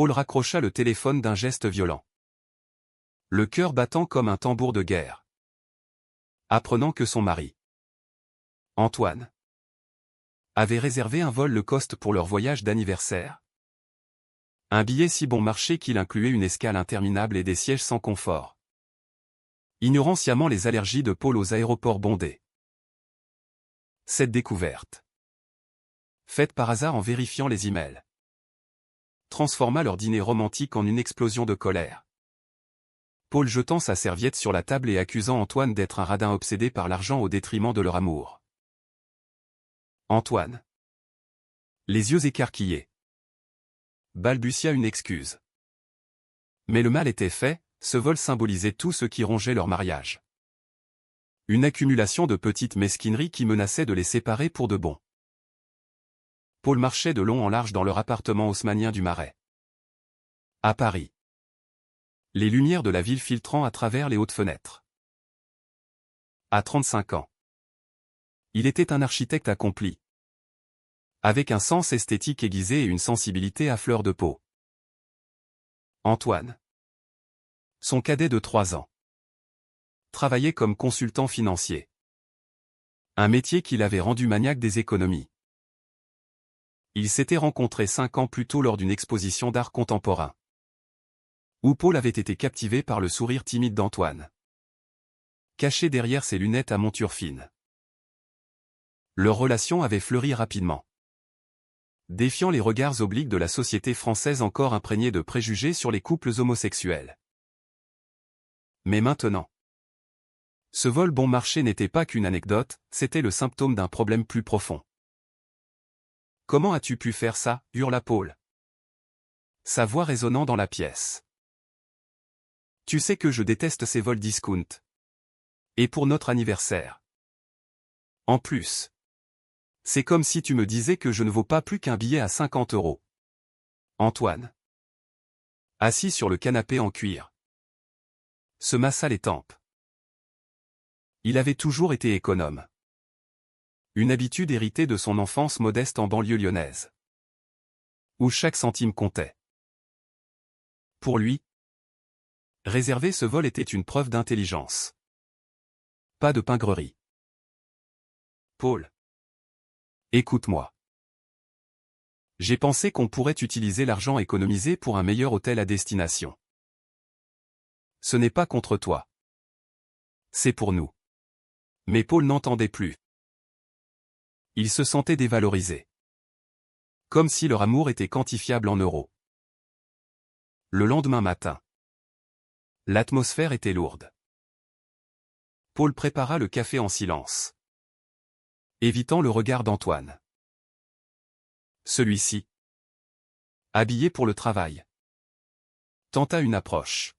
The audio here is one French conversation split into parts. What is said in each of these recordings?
Paul raccrocha le téléphone d'un geste violent, le cœur battant comme un tambour de guerre, apprenant que son mari, Antoine, avait réservé un vol low-cost pour leur voyage d'anniversaire. Un billet si bon marché qu'il incluait une escale interminable et des sièges sans confort. Ignorant sciemment les allergies de Paul aux aéroports bondés. Cette découverte, faite par hasard en vérifiant les emails, transforma leur dîner romantique en une explosion de colère. Paul jetant sa serviette sur la table et accusant Antoine d'être un radin obsédé par l'argent au détriment de leur amour. Antoine, les yeux écarquillés, balbutia une excuse. Mais le mal était fait, ce vol symbolisait tout ce qui rongeait leur mariage. Une accumulation de petites mesquineries qui menaçaient de les séparer pour de bon. Paul marchait de long en large dans leur appartement haussmannien du Marais. À Paris. Les lumières de la ville filtrant à travers les hautes fenêtres. À 35 ans. Il était un architecte accompli. Avec un sens esthétique aiguisé et une sensibilité à fleur de peau. Antoine, son cadet de 3 ans, travaillait comme consultant financier. Un métier qui l'avait rendu maniaque des économies. Ils s'étaient rencontrés 5 ans plus tôt lors d'une exposition d'art contemporain, où Paul avait été captivé par le sourire timide d'Antoine, caché derrière ses lunettes à monture fine. Leur relation avait fleuri rapidement, défiant les regards obliques de la société française encore imprégnée de préjugés sur les couples homosexuels. Mais maintenant, ce vol bon marché n'était pas qu'une anecdote, c'était le symptôme d'un problème plus profond. « Comment as-tu pu faire ça » hurla Paul, sa voix résonnant dans la pièce. « Tu sais que je déteste ces vols discount. Et pour notre anniversaire. En plus, c'est comme si tu me disais que je ne vaux pas plus qu'un billet à 50 €. Antoine, assis sur le canapé en cuir, se massa les tempes. Il avait toujours été économe. Une habitude héritée de son enfance modeste en banlieue lyonnaise, où chaque centime comptait. Pour lui, réserver ce vol était une preuve d'intelligence. Pas de pingrerie. Paul, écoute-moi. J'ai pensé qu'on pourrait utiliser l'argent économisé pour un meilleur hôtel à destination. Ce n'est pas contre toi. C'est pour nous. Mais Paul n'entendait plus. Il se sentait dévalorisé. Comme si leur amour était quantifiable en euros. Le lendemain matin, l'atmosphère était lourde. Paul prépara le café en silence, évitant le regard d'Antoine. Celui-ci, habillé pour le travail, tenta une approche.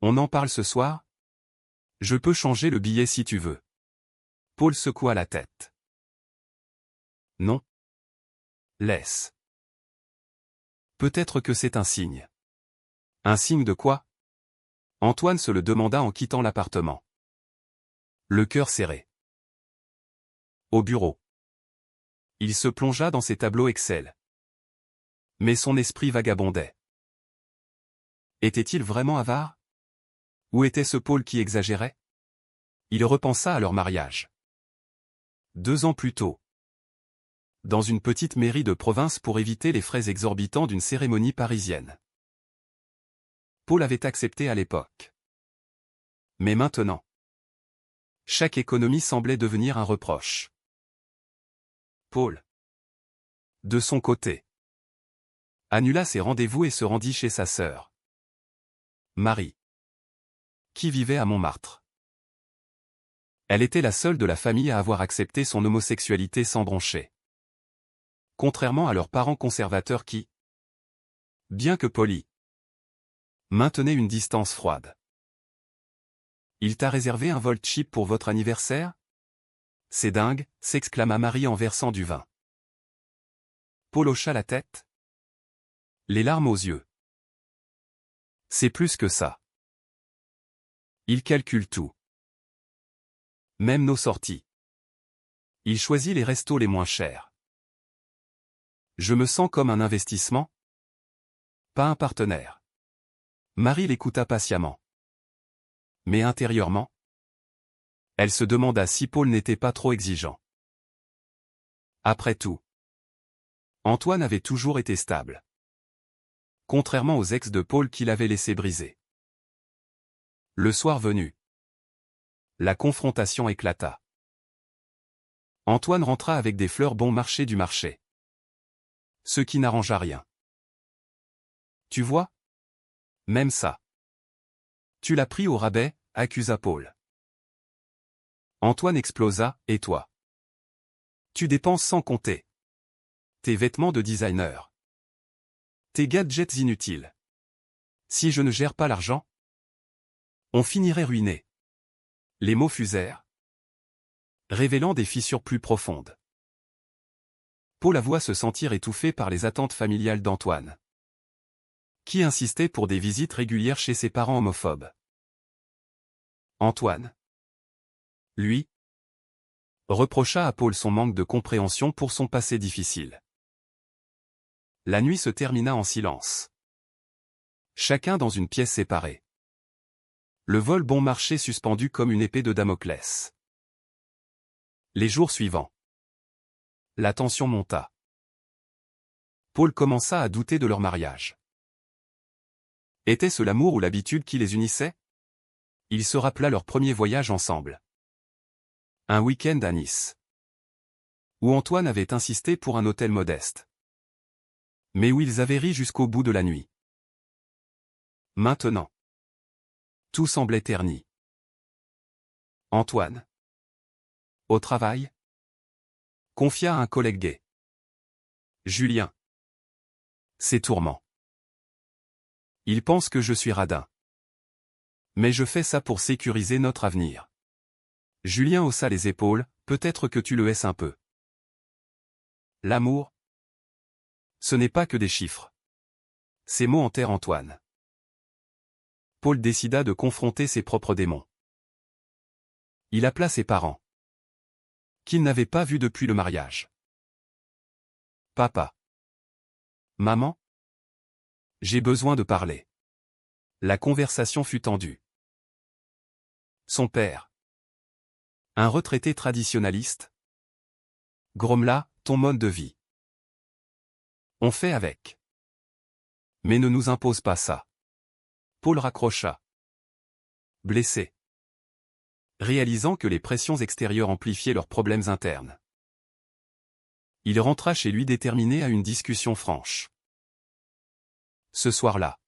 On en parle ce soir ? Je peux changer le billet si tu veux. Paul secoua la tête. Non. Laisse. Peut-être que c'est un signe. Un signe de quoi ? Antoine se le demanda en quittant l'appartement. Le cœur serré. Au bureau. Il se plongea dans ses tableaux Excel. Mais son esprit vagabondait. Était-il vraiment avare ? Ou était ce Paul qui exagérait ? Il repensa à leur mariage. 2 ans plus tôt. Dans une petite mairie de province pour éviter les frais exorbitants d'une cérémonie parisienne. Paul avait accepté à l'époque. Mais maintenant, chaque économie semblait devenir un reproche. Paul, de son côté, annula ses rendez-vous et se rendit chez sa sœur, Marie, qui vivait à Montmartre. Elle était la seule de la famille à avoir accepté son homosexualité sans broncher. Contrairement à leurs parents conservateurs qui, bien que polis, maintenaient une distance froide. Il t'a réservé un vol cheap pour votre anniversaire ? C'est dingue, s'exclama Marie en versant du vin. Paul hocha la tête, les larmes aux yeux. C'est plus que ça. Il calcule tout. Même nos sorties. Il choisit les restos les moins chers. Je me sens comme un investissement ? pas un partenaire. Marie l'écouta patiemment. Mais intérieurement, elle se demanda si Paul n'était pas trop exigeant. Après tout, Antoine avait toujours été stable. Contrairement aux ex de Paul qui l'avaient laissé briser. Le soir venu, la confrontation éclata. Antoine rentra avec des fleurs bon marché du marché. Ce qui n'arrangea rien. Tu vois? Même ça. Tu l'as pris au rabais, accusa Paul. Antoine explosa, et toi? Tu dépenses sans compter. Tes vêtements de designer. Tes gadgets inutiles. Si je ne gère pas l'argent, on finirait ruiné. Les mots fusèrent, révélant des fissures plus profondes. Paul avoua se sentir étouffé par les attentes familiales d'Antoine, qui insistait pour des visites régulières chez ses parents homophobes. Antoine, lui, reprocha à Paul son manque de compréhension pour son passé difficile. La nuit se termina en silence. Chacun dans une pièce séparée. Le vol bon marché suspendu comme une épée de Damoclès. Les jours suivants, la tension monta. Paul commença à douter de leur mariage. Était-ce l'amour ou l'habitude qui les unissait? Il se rappela leur premier voyage ensemble. Un week-end à Nice, où Antoine avait insisté pour un hôtel modeste, mais où ils avaient ri jusqu'au bout de la nuit. Maintenant, tout semblait terni. Antoine, au travail, confia à un collègue gay. Julien. Ses tourments. Il pense que je suis radin. Mais je fais ça pour sécuriser notre avenir. Julien haussa les épaules, peut-être que tu le haisses un peu. L'amour, ce n'est pas que des chiffres. Ces mots hantèrent Antoine. Paul décida de confronter ses propres démons. Il appela ses parents, qu'il n'avait pas vus depuis le mariage. Papa. Maman. J'ai besoin de parler. La conversation fut tendue. Son père, un retraité traditionnaliste, grommela, ton mode de vie. On fait avec. Mais ne nous impose pas ça. Paul raccrocha. Blessé. Réalisant que les pressions extérieures amplifiaient leurs problèmes internes. Il rentra chez lui déterminé à une discussion franche. Ce soir-là,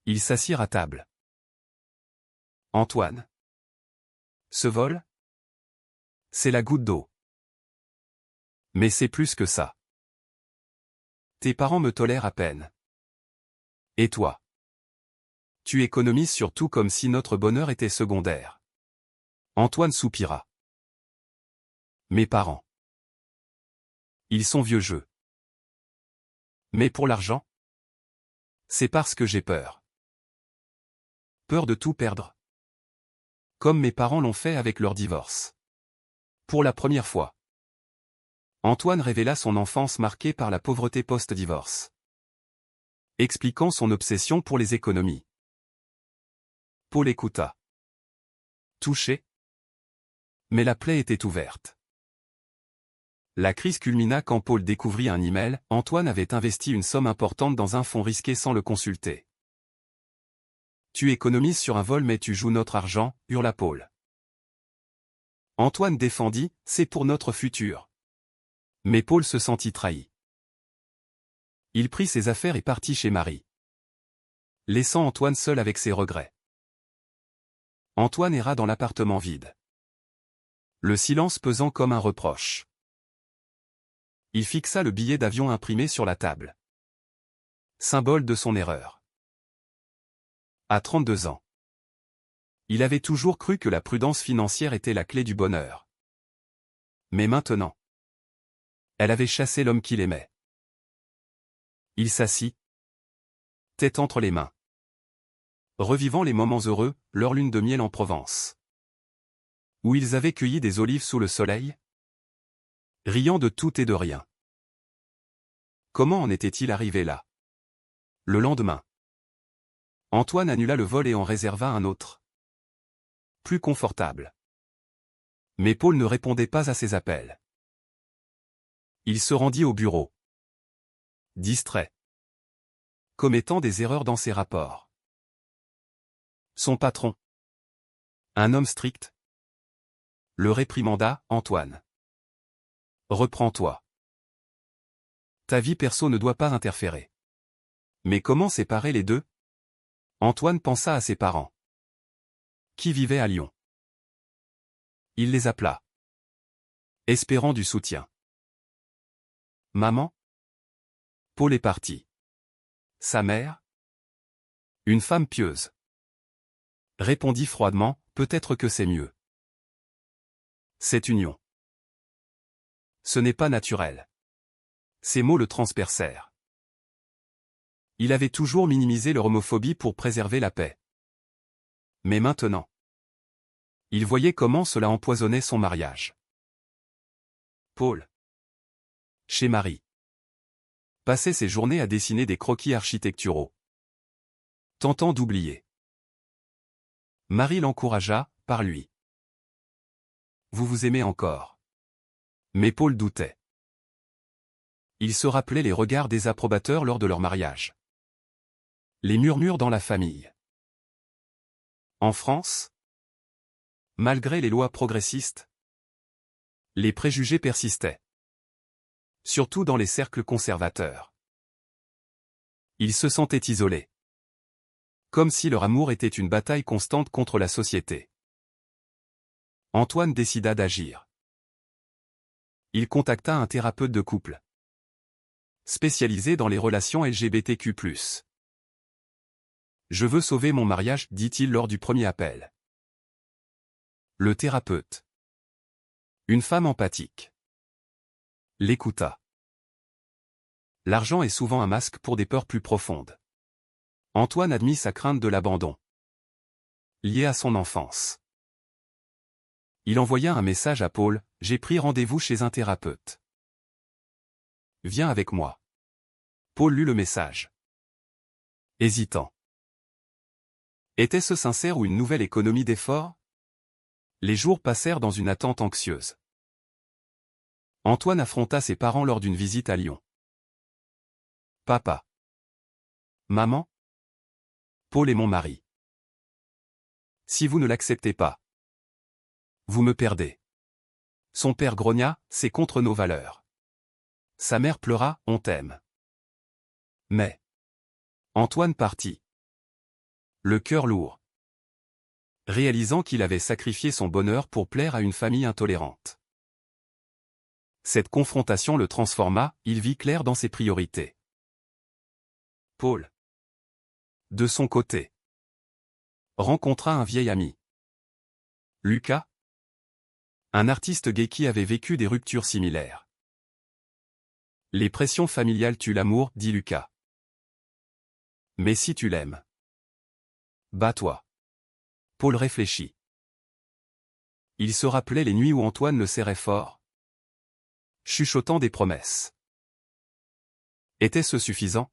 ils s'assirent à table. Antoine. Ce vol? C'est la goutte d'eau. Mais c'est plus que ça. Tes parents me tolèrent à peine. Et toi? Tu économises sur tout comme si notre bonheur était secondaire. Antoine soupira. Mes parents. Ils sont vieux jeux. Mais pour l'argent? C'est parce que j'ai peur. Peur de tout perdre. Comme mes parents l'ont fait avec leur divorce. Pour la première fois. Antoine révéla son enfance marquée par la pauvreté post-divorce. Expliquant son obsession pour les économies. Paul écouta. Touché. Mais la plaie était ouverte. La crise culmina quand Paul découvrit un email. Antoine avait investi une somme importante dans un fonds risqué sans le consulter. Tu économises sur un vol mais tu joues notre argent, hurla Paul. Antoine défendit, c'est pour notre futur. Mais Paul se sentit trahi. Il prit ses affaires et partit chez Marie, laissant Antoine seul avec ses regrets. Antoine erra dans l'appartement vide. Le silence pesant comme un reproche. Il fixa le billet d'avion imprimé sur la table. Symbole de son erreur. À 32 ans. Il avait toujours cru que la prudence financière était la clé du bonheur. Mais maintenant, elle avait chassé l'homme qu'il aimait. Il s'assit, tête entre les mains, revivant les moments heureux, leur lune de miel en Provence. Où ils avaient cueilli des olives sous le soleil, riant de tout et de rien. Comment en était-il arrivé là? Le lendemain, Antoine annula le vol et en réserva un autre. Plus confortable. Mais Paul ne répondait pas à ses appels. Il se rendit au bureau. Distrait. Commettant des erreurs dans ses rapports. Son patron. Un homme strict. Le réprimanda, Antoine. Reprends-toi. Ta vie perso ne doit pas interférer. Mais comment séparer les deux? Antoine pensa à ses parents. Qui vivaient à Lyon. Il les appela. Espérant du soutien. Maman? Paul est parti. Sa mère? Une femme pieuse. Répondit froidement, peut-être que c'est mieux. Cette union. Ce n'est pas naturel. Ces mots le transpercèrent. Il avait toujours minimisé leur homophobie pour préserver la paix. Mais maintenant, il voyait comment cela empoisonnait son mariage. Paul, chez Marie, passait ses journées à dessiner des croquis architecturaux, tentant d'oublier. Marie l'encouragea, par lui. Vous vous aimez encore. Mais Paul doutait. Il se rappelait les regards désapprobateurs lors de leur mariage. Les murmures dans la famille. En France, malgré les lois progressistes, les préjugés persistaient. Surtout dans les cercles conservateurs. Ils se sentaient isolés. Comme si leur amour était une bataille constante contre la société. Antoine décida d'agir. Il contacta un thérapeute de couple. Spécialisé dans les relations LGBTQ+. Je veux sauver mon mariage, dit-il lors du premier appel. Le thérapeute. Une femme empathique. L'écouta. L'argent est souvent un masque pour des peurs plus profondes. Antoine admit sa crainte de l'abandon. Liée à son enfance. Il envoya un message à Paul, j'ai pris rendez-vous chez un thérapeute. Viens avec moi. Paul lut le message. Hésitant. Était-ce sincère ou une nouvelle économie d'efforts? Les jours passèrent dans une attente anxieuse. Antoine affronta ses parents lors d'une visite à Lyon. Papa. Maman? Paul est mon mari. Si vous ne l'acceptez pas, vous me perdez. Son père grogna, c'est contre nos valeurs. Sa mère pleura, on t'aime. Mais Antoine partit. Le cœur lourd. Réalisant qu'il avait sacrifié son bonheur pour plaire à une famille intolérante. Cette confrontation le transforma, il vit clair dans ses priorités. Paul, de son côté, rencontra un vieil ami. Lucas, un artiste gay qui avait vécu des ruptures similaires. Les pressions familiales tuent l'amour, dit Lucas. Mais si tu l'aimes, bats-toi. Paul réfléchit. Il se rappelait les nuits où Antoine le serrait fort, chuchotant des promesses. Était-ce suffisant?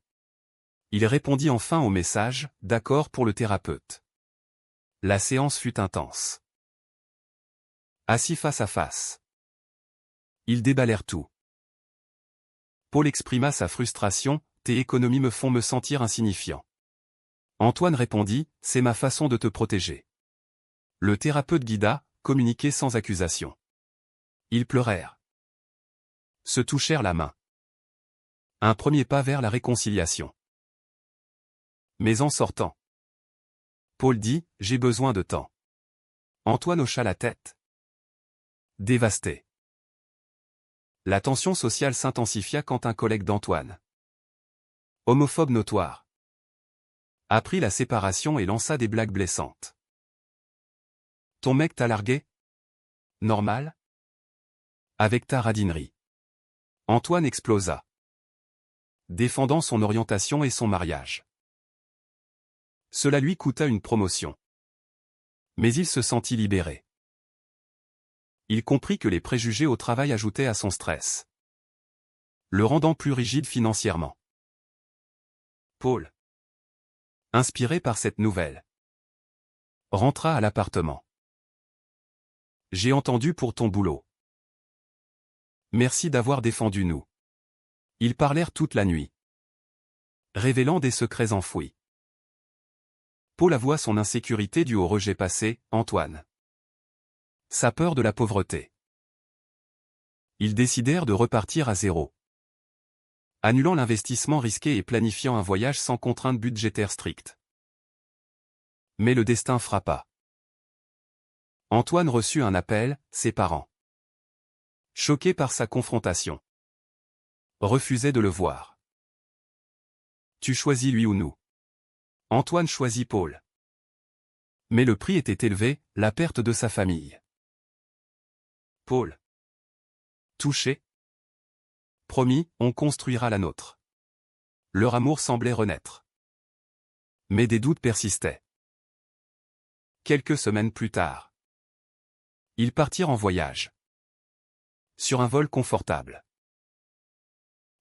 Il répondit enfin au message, d'accord pour le thérapeute. La séance fut intense. Assis face à face. Ils déballèrent tout. Paul exprima sa frustration, tes économies me font me sentir insignifiant. Antoine répondit, c'est ma façon de te protéger. Le thérapeute guida, communiquait sans accusation. Ils pleurèrent. Se touchèrent la main. Un premier pas vers la réconciliation. Mais en sortant, Paul dit, j'ai besoin de temps. Antoine hocha la tête. Dévasté. La tension sociale s'intensifia quand un collègue d'Antoine, homophobe notoire, apprit la séparation et lança des blagues blessantes. Ton mec t'a largué? Normal? Avec ta radinerie. Antoine explosa. Défendant son orientation et son mariage. Cela lui coûta une promotion. Mais il se sentit libéré. Il comprit que les préjugés au travail ajoutaient à son stress, le rendant plus rigide financièrement. Paul, inspiré par cette nouvelle, rentra à l'appartement. J'ai entendu pour ton boulot. Merci d'avoir défendu nous. Ils parlèrent toute la nuit, révélant des secrets enfouis. Paul avoua son insécurité due au rejet passé, Antoine. Sa peur de la pauvreté. Ils décidèrent de repartir à zéro, annulant l'investissement risqué et planifiant un voyage sans contrainte budgétaire stricte. Mais le destin frappa. Antoine reçut un appel, ses parents, choqués par sa confrontation, refusaient de le voir. Tu choisis lui ou nous. Antoine choisit Paul. Mais le prix était élevé, la perte de sa famille. Paul. Touché. Promis, on construira la nôtre. Leur amour semblait renaître. Mais des doutes persistaient. Quelques semaines plus tard, ils partirent en voyage. Sur un vol confortable.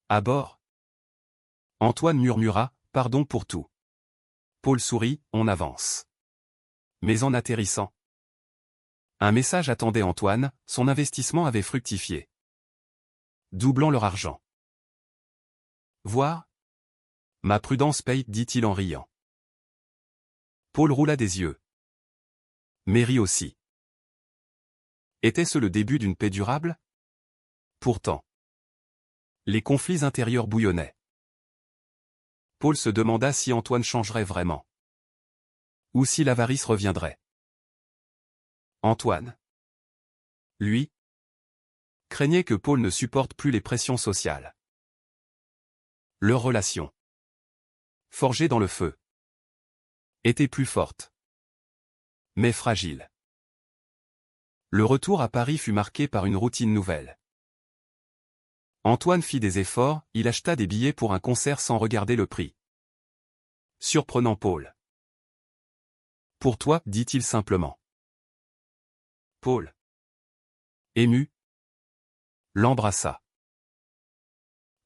À bord, Antoine murmura, « Pardon pour tout. » Paul sourit, « On avance. » Mais en atterrissant, un message attendait Antoine, son investissement avait fructifié, doublant leur argent. Voir ? Ma prudence paye, dit-il en riant. Paul roula des yeux. Mais rit aussi. Était-ce le début d'une paix durable ? Pourtant, les conflits intérieurs bouillonnaient. Paul se demanda si Antoine changerait vraiment. Ou si l'avarice reviendrait. Antoine, lui, craignait que Paul ne supporte plus les pressions sociales. Leur relation, forgée dans le feu, était plus forte, mais fragile. Le retour à Paris fut marqué par une routine nouvelle. Antoine fit des efforts, il acheta des billets pour un concert sans regarder le prix. Surprenant Paul. Pour toi, dit-il simplement. Paul, ému, l'embrassa.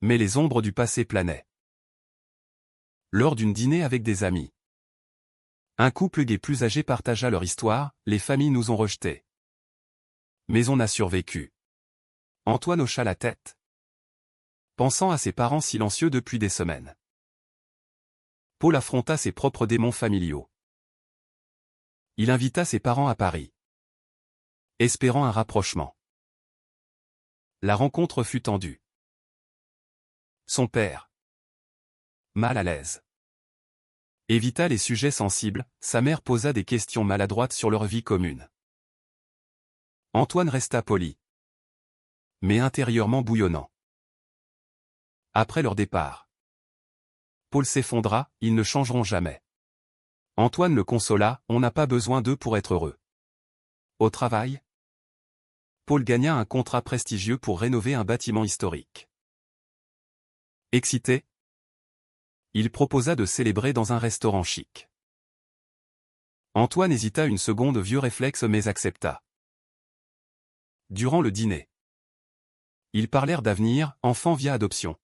Mais les ombres du passé planaient. Lors d'une dîner avec des amis, un couple gay plus âgé partagea leur histoire, les familles nous ont rejetés. Mais on a survécu. Antoine hocha la tête, pensant à ses parents silencieux depuis des semaines. Paul affronta ses propres démons familiaux. Il invita ses parents à Paris, espérant un rapprochement. La rencontre fut tendue. Son père, mal à l'aise, évita les sujets sensibles, sa mère posa des questions maladroites sur leur vie commune. Antoine resta poli, mais intérieurement bouillonnant. Après leur départ, Paul s'effondra, ils ne changeront jamais. Antoine le consola, on n'a pas besoin d'eux pour être heureux. Au travail, Paul gagna un contrat prestigieux pour rénover un bâtiment historique. Excité, il proposa de célébrer dans un restaurant chic. Antoine hésita une seconde, vieux réflexe, mais accepta. Durant le dîner, ils parlèrent d'avenir, enfants via adoption.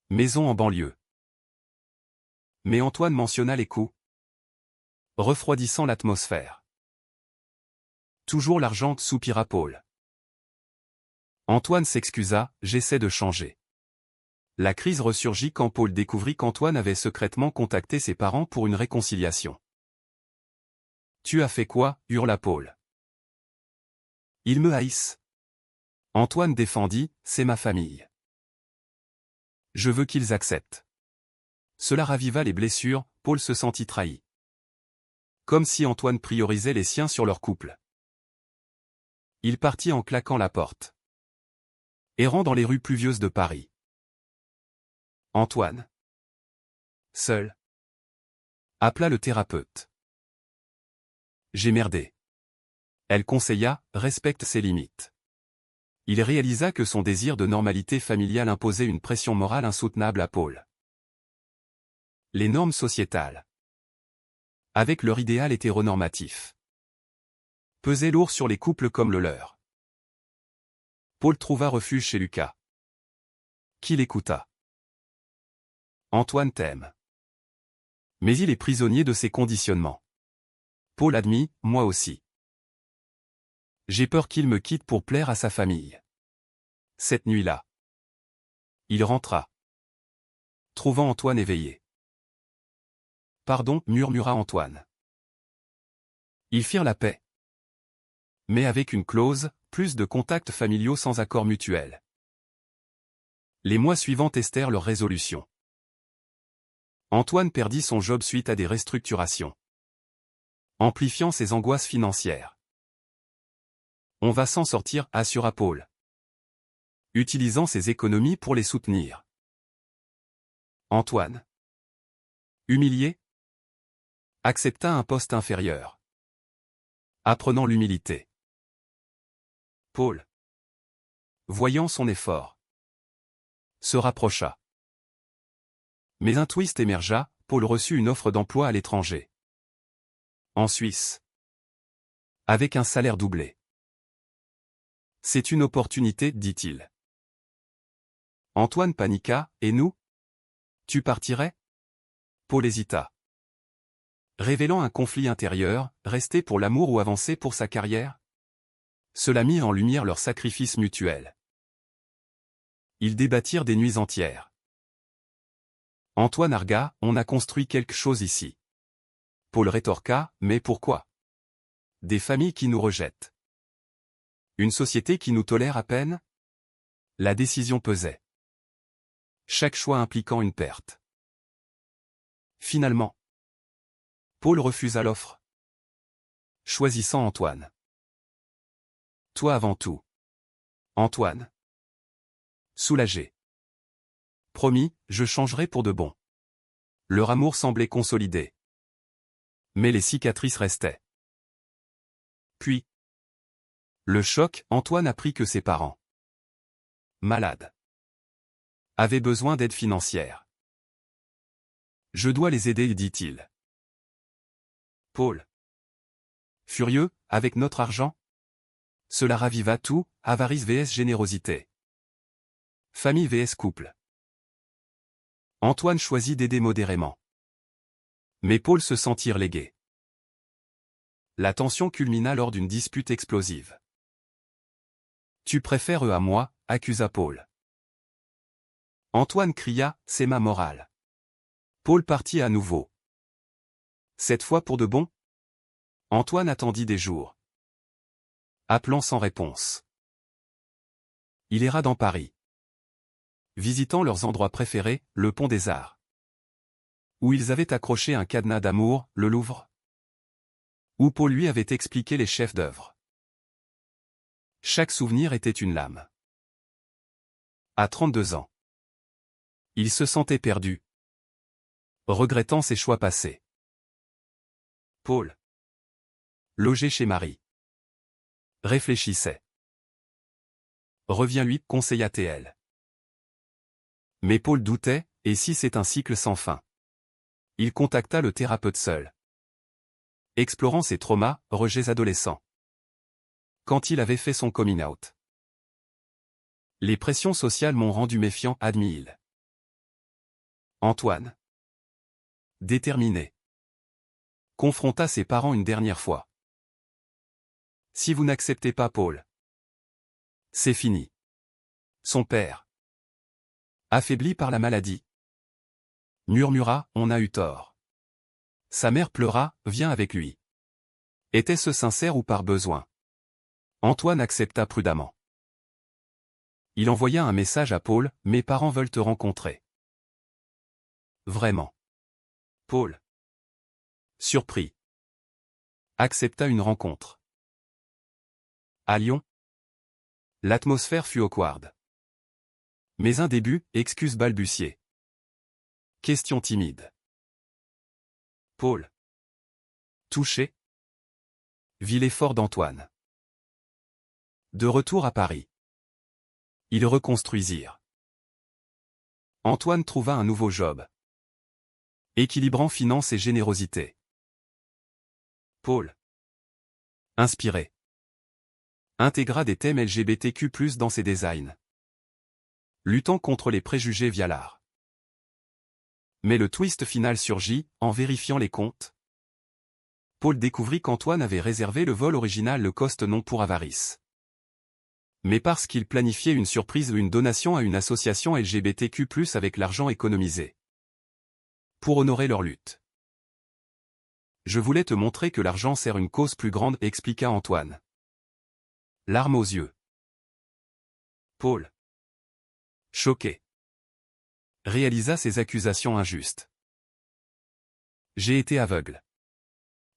Maison en banlieue. Mais Antoine mentionna les coûts, refroidissant l'atmosphère. Toujours l'argent, soupira Paul. Antoine s'excusa, j'essaie de changer. La crise ressurgit quand Paul découvrit qu'Antoine avait secrètement contacté ses parents pour une réconciliation. Tu as fait quoi ? Hurla Paul. Ils me haïssent. Antoine défendit, c'est ma famille. Je veux qu'ils acceptent. Cela raviva les blessures, Paul se sentit trahi. Comme si Antoine priorisait les siens sur leur couple. Il partit en claquant la porte, errant dans les rues pluvieuses de Paris. Antoine, seul, appela le thérapeute. J'ai merdé. Elle conseilla, respecte ses limites. Il réalisa que son désir de normalité familiale imposait une pression morale insoutenable à Paul. Les normes sociétales, avec leur idéal hétéronormatif, pesaient lourd sur les couples comme le leur. Paul trouva refuge chez Lucas, qui l'écouta. Antoine t'aime. Mais il est prisonnier de ses conditionnements. Paul admit, moi aussi. J'ai peur qu'il me quitte pour plaire à sa famille. Cette nuit-là, il rentra, trouvant Antoine éveillé. Pardon, murmura Antoine. Ils firent la paix. Mais avec une clause, plus de contacts familiaux sans accord mutuel. Les mois suivants testèrent leur résolution. Antoine perdit son job suite à des restructurations, amplifiant ses angoisses financières. On va s'en sortir, assura Paul, utilisant ses économies pour les soutenir. Antoine, humilié, accepta un poste inférieur, apprenant l'humilité. Paul, voyant son effort, se rapprocha. Mais un twist émergea, Paul reçut une offre d'emploi à l'étranger. En Suisse. Avec un salaire doublé. C'est une opportunité, dit-il. Antoine paniqua, et nous? Tu partirais? Paul hésita. Révélant un conflit intérieur, rester pour l'amour ou avancer pour sa carrière? Cela mit en lumière leur sacrifice mutuel. Ils débattirent des nuits entières. Antoine argua, on a construit quelque chose ici. Paul rétorqua, mais pourquoi? Des familles qui nous rejettent. Une société qui nous tolère à peine? La décision pesait. Chaque choix impliquant une perte. Finalement, Paul refusa l'offre, choisissant Antoine. Toi avant tout. Antoine. Soulagé. Promis, je changerai pour de bon. Leur amour semblait consolidé. Mais les cicatrices restaient. Puis, le choc, Antoine apprit que ses parents, malades, avaient besoin d'aide financière. Je dois les aider, dit-il. Paul. Furieux, avec notre argent? Cela raviva tout, avarice vs générosité. Famille vs couple. Antoine choisit d'aider modérément. Mais Paul se sentit relégué. La tension culmina lors d'une dispute explosive. Tu préfères eux à moi, accusa Paul. Antoine cria, c'est ma morale. Paul partit à nouveau. Cette fois pour de bon? Antoine attendit des jours, appelant sans réponse. Il erra dans Paris, visitant leurs endroits préférés, le Pont des Arts, où ils avaient accroché un cadenas d'amour, le Louvre, où Paul lui avait expliqué les chefs d'œuvre. Chaque souvenir était une lame. À 32 ans, il se sentait perdu, regrettant ses choix passés. Paul, logé chez Marie, réfléchissait. Reviens-lui, conseilla TL. Mais Paul doutait, et si c'est un cycle sans fin? Il contacta le thérapeute seul, explorant ses traumas, rejets adolescents. Quand il avait fait son coming out. Les pressions sociales m'ont rendu méfiant, admit-il. Antoine, déterminé, confronta ses parents une dernière fois. Si vous n'acceptez pas Paul, c'est fini. Son père, affaibli par la maladie, murmura, on a eu tort. Sa mère pleura, viens avec lui. Était-ce sincère ou par besoin? Antoine accepta prudemment. Il envoya un message à Paul, mes parents veulent te rencontrer. Vraiment. Paul, surpris, accepta une rencontre. À Lyon, l'atmosphère fut awkward. Mais un début, excuse balbutiée. Question timide. Paul, touché, vit l'effort d'Antoine. De retour à Paris, ils reconstruisirent. Antoine trouva un nouveau job, équilibrant finance et générosité. Paul, inspiré, intégra des thèmes LGBTQ+ dans ses designs, luttant contre les préjugés via l'art. Mais le twist final surgit, en vérifiant les comptes. Paul découvrit qu'Antoine avait réservé le vol original le coste non pour avarice, mais parce qu'il planifiait une surprise ou une donation à une association LGBTQ+, avec l'argent économisé pour honorer leur lutte. Je voulais te montrer que l'argent sert une cause plus grande, expliqua Antoine. Larmes aux yeux. Paul, choqué, réalisa ces accusations injustes. J'ai été aveugle.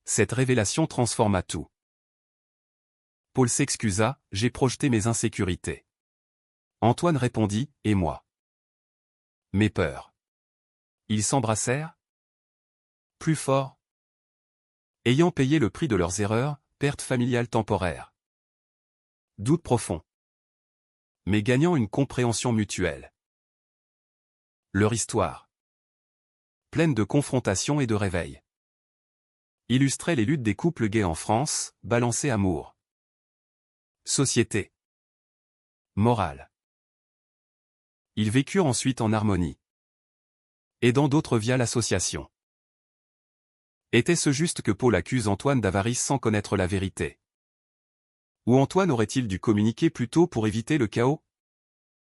Cette révélation transforma tout. Paul s'excusa, j'ai projeté mes insécurités. Antoine répondit, et moi? Mes peurs. Ils s'embrassèrent? Plus fort. Ayant payé le prix de leurs erreurs, perte familiale temporaire. Doute profond. Mais gagnant une compréhension mutuelle. Leur histoire, pleine de confrontations et de réveils, illustrait les luttes des couples gays en France, balancés amour, société, morale. Ils vécurent ensuite en harmonie, aidant d'autres via l'association. Était-ce juste que Paul accuse Antoine d'avarice sans connaître la vérité? Ou Antoine aurait-il dû communiquer plus tôt pour éviter le chaos?